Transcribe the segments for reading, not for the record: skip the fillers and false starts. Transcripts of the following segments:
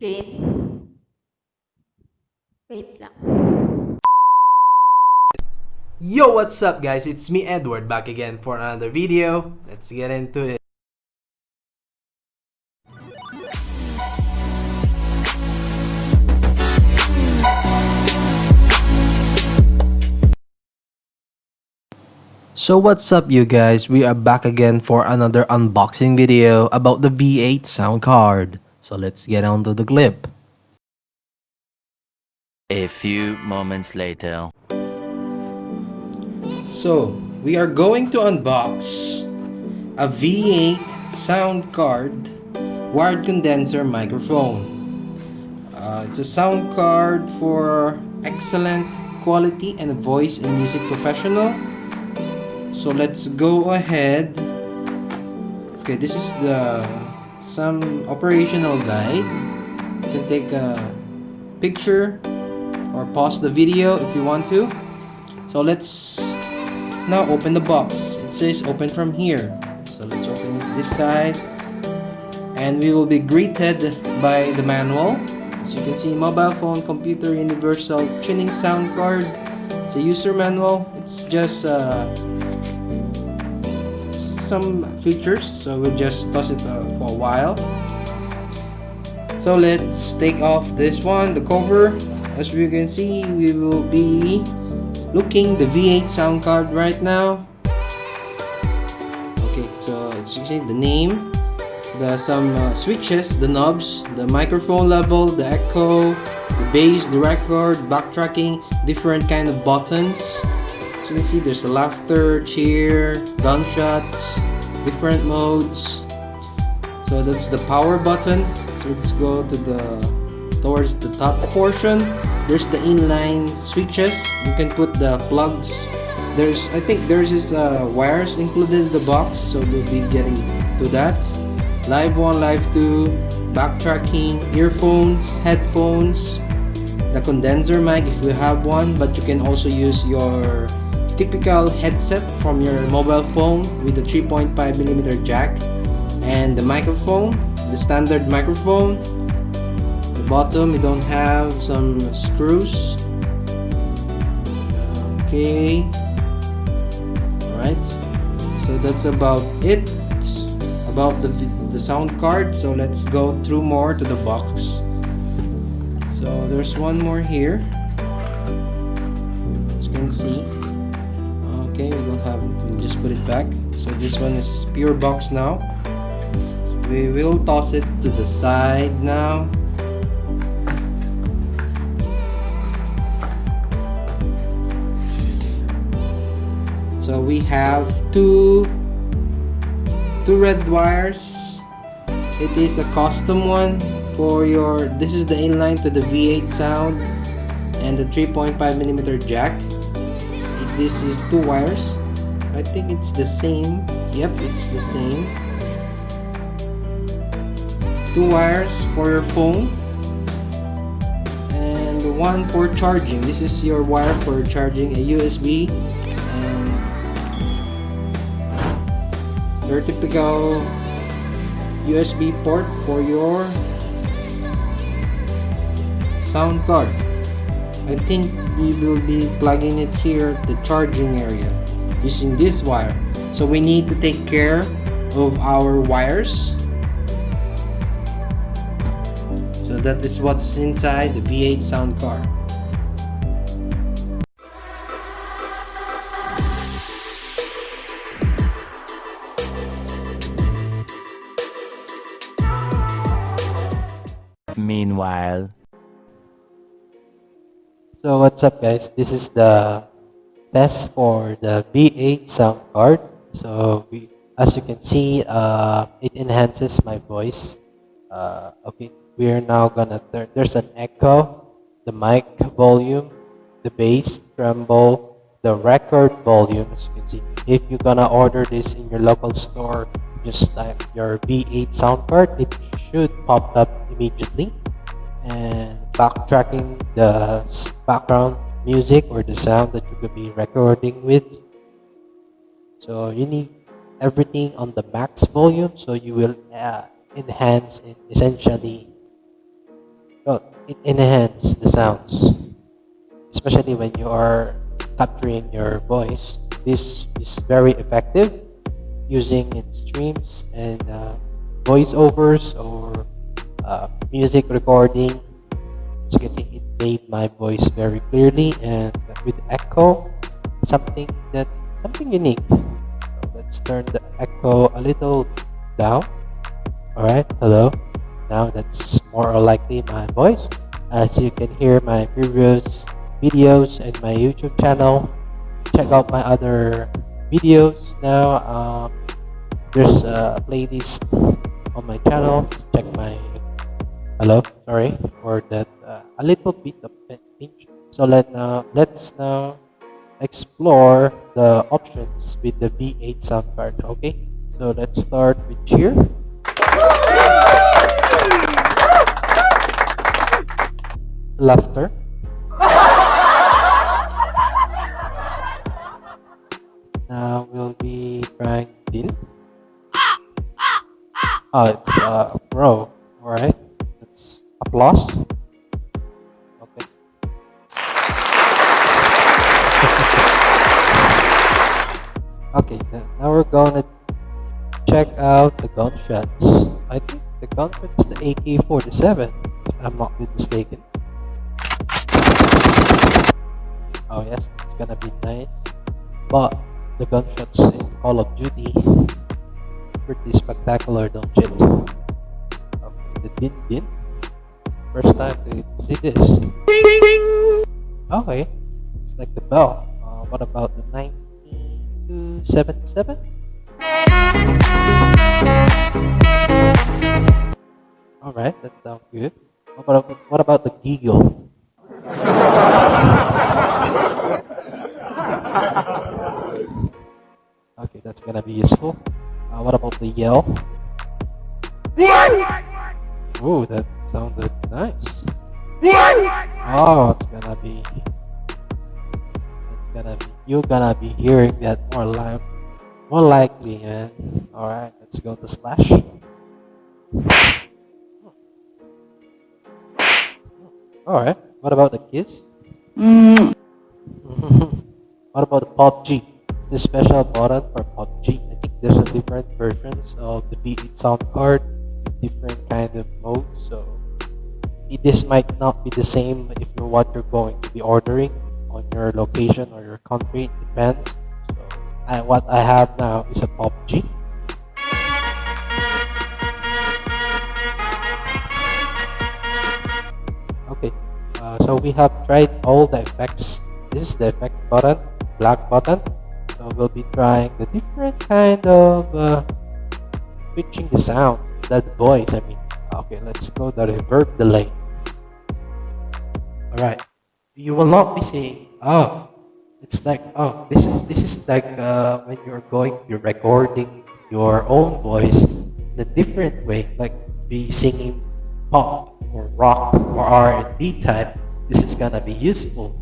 Game. Wait lang. Yo, what's up guys? It's me Edward back again for another video. Let's get into it. So what's up you guys? We are back again for another unboxing video about the V8 sound card. So let's get on to the clip. A few moments later. So we are going to unbox a V8 sound card wired condenser microphone. It's a sound card for excellent quality and voice and music professional. So let's go ahead. Okay, this is some operational guide. You can take a picture or pause the video if you want to. So let's now open the box. It says open from here. So let's open this side, and we will be greeted by the manual. As you can see, mobile phone, computer, universal tuning sound card. It's a user manual. It's just some features, so we'll just toss it for a while. So let's take off this one, the cover. As you can see, we will be looking the V8 sound card right now. Okay, so as you can see, the name, some switches, the knobs, the microphone level, the echo, the bass, the record, backtracking, different kind of buttons. As you can see, there's a laughter, cheer, gunshots, different modes. So that's the power button. So let's go towards the top portion. There's the inline switches. You can put the plugs. I think there's wires included in the box, so we'll be getting to that. Live 1, Live 2, backtracking, earphones, headphones, the condenser mic if you have one, but you can also use your typical headset from your mobile phone with the 3.5mm jack, and the microphone, the standard microphone. The bottom, we don't have some screws. Okay, alright, so that's about it about the sound card. So let's go through more to the box. So there's one more here, as you can see. Okay, we don't have it, we'll just put it back. So this one is pure box now. We will toss it to the side now. So we have two red wires. It is a custom one for this is the inline to the V8 sound and the 3.5mm jack. This is 2 wires. I think it's the same. Yep, it's the same. 2 wires for your phone and one for charging. This is your wire for charging a USB, and your typical USB port for your sound card. I think we will be plugging it here at the charging area using this wire. So we need to take care of our wires. So that is what's inside the V8 sound card. Meanwhile. So what's up guys, this is the test for the V8 sound card. So as you can see, it enhances my voice. Okay, we're now gonna turn, there's an echo, the mic volume, the bass, tremble, the record volume. As you can see, if you're gonna order this in your local store, just type your V8 sound card, it should pop up immediately. And backtracking, the background music or the sound that you could be recording with. So you need everything on the max volume, so you will enhance and essentially well, it enhances the sounds, especially when you are capturing your voice. This is very effective using in streams and voiceovers or music recording. As you can see, it made my voice very clearly and with echo, something that something unique. So let's turn the echo a little down. All right, hello. Now that's more likely my voice. As you can hear my previous videos and my YouTube channel, check out my other videos now. There's a playlist on my channel. Check my hello. Sorry for that. A little bit of pinch. So let's now explore the options with the V8 sound card. Okay. So let's start with cheer. Laughter. Now we'll be trying din. Oh, it's bro. All right. That's applause. Okay. Okay. Now we're gonna check out the gunshots. I think the gunshot is the AK-47. If I'm not mistaken. Oh yes, it's gonna be nice. But the gunshots in Call of Duty pretty spectacular, don't you? Okay, the din din. First time to see this. Okay, it's like the bell. What about the 9277? All right, that sounds good. What about the giggle? Okay, that's gonna be useful. What about the yell? Ooh, that sounded nice. Oh, you're gonna be hearing that more likely, man. All right, let's go to slash. All right, what about the kiss? What about the PUBG? The special button for PUBG. I think there's a different versions of the V8 sound card, different kind of modes. So this might not be the same if you're what you're going to be ordering on your location or your country. It depends. So what I have now is a PUBG. Okay. So we have tried all the effects. This is the effect button, black button. So we'll be trying the different kind of pitching the sound, the voice. I mean, okay, let's go the reverb delay. All right, you will not be saying, oh, it's like, oh, this is like when you're going to be recording your own voice in a different way, like be singing pop or rock or R&B type. This is gonna be useful.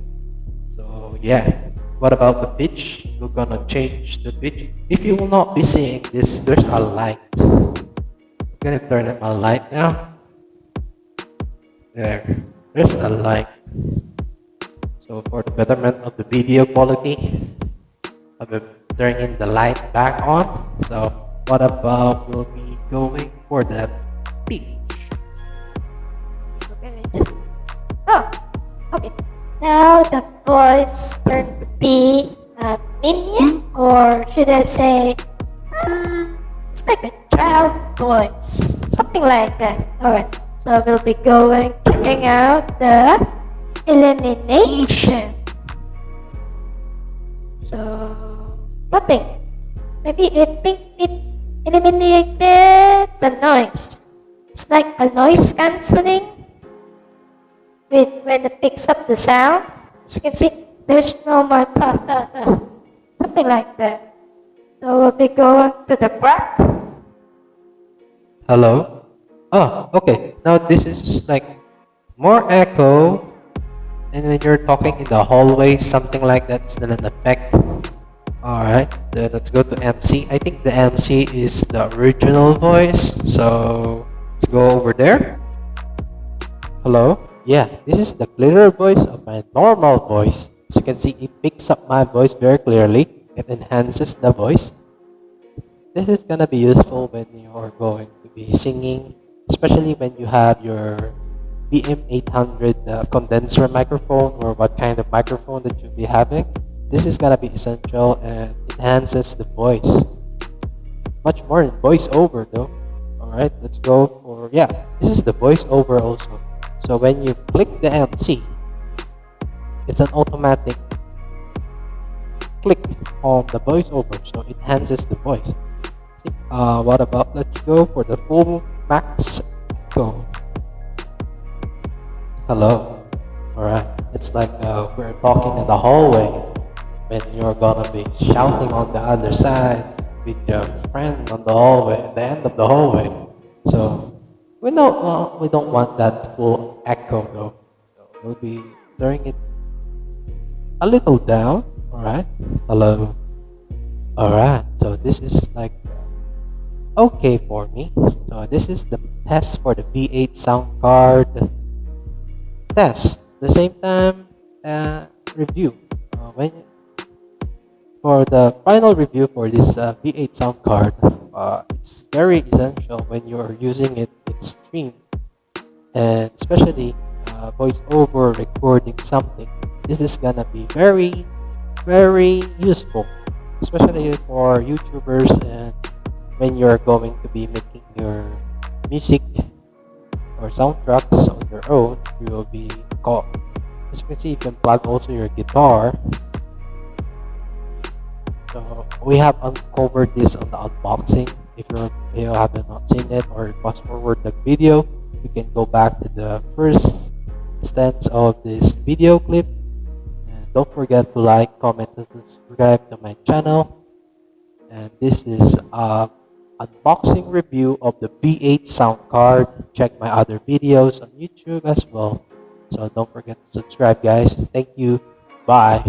So yeah. What about the pitch? We're gonna change the pitch. If you will not be seeing this, there's a light. I'm gonna turn on my light now. There's a light. So for the betterment of the video quality, I will turn the light back on. So what about we'll be going for the pitch? Oh, okay. Now the voice turned to be a minion, or should I say, it's like a child voice, something like that. Alright, so we'll be checking out the elimination. So, nothing. Maybe I think it eliminated the noise. It's like a noise cancelling. When it picks up the sound, as you can see, there's no more something like that. So we'll be going to the crack. Hello? Oh, okay. Now this is like more echo. And when you're talking in the hallway, something like that's still an effect. Alright, then let's go to MC. I think the MC is the original voice. So let's go over there. Hello? Yeah, this is the clearer voice of my normal voice. As you can see, it picks up my voice very clearly. It enhances the voice. This is gonna be useful when you are going to be singing, especially when you have your BM800 condenser microphone or what kind of microphone that you'll be having. This is gonna be essential and enhances the voice. Much more in voiceover though. Alright, let's go for, yeah, this is the voiceover also. So when you click the MC, it's an automatic click on the voiceover, so it enhances the voice. See, what about, let's go for the full max. Go. Hello. Alright, it's like we're talking in the hallway when you're gonna be shouting on the other side with your friend on the hallway, at the end of the hallway. So we don't want that full echo though. So we'll be turning it a little down. All right. Hello. All right. So this is like okay for me. So this is the test for the V8 sound card test. At the same time, review. When for the final review for this V8 sound card, it's very essential when you are using it in stream, and especially voiceover recording something. This is gonna be very, very useful, especially for YouTubers and when you're going to be making your music or soundtracks on your own. You will be called. As you can see, you can plug also your guitar. So we have uncovered this on the unboxing. If you haven't not seen it or fast forward the video, you can go back to the first instance of this video clip. And don't forget to like, comment, and subscribe to my channel. And this is unboxing review of the V8 sound card. Check my other videos on YouTube as well. So don't forget to subscribe, guys. Thank you. Bye.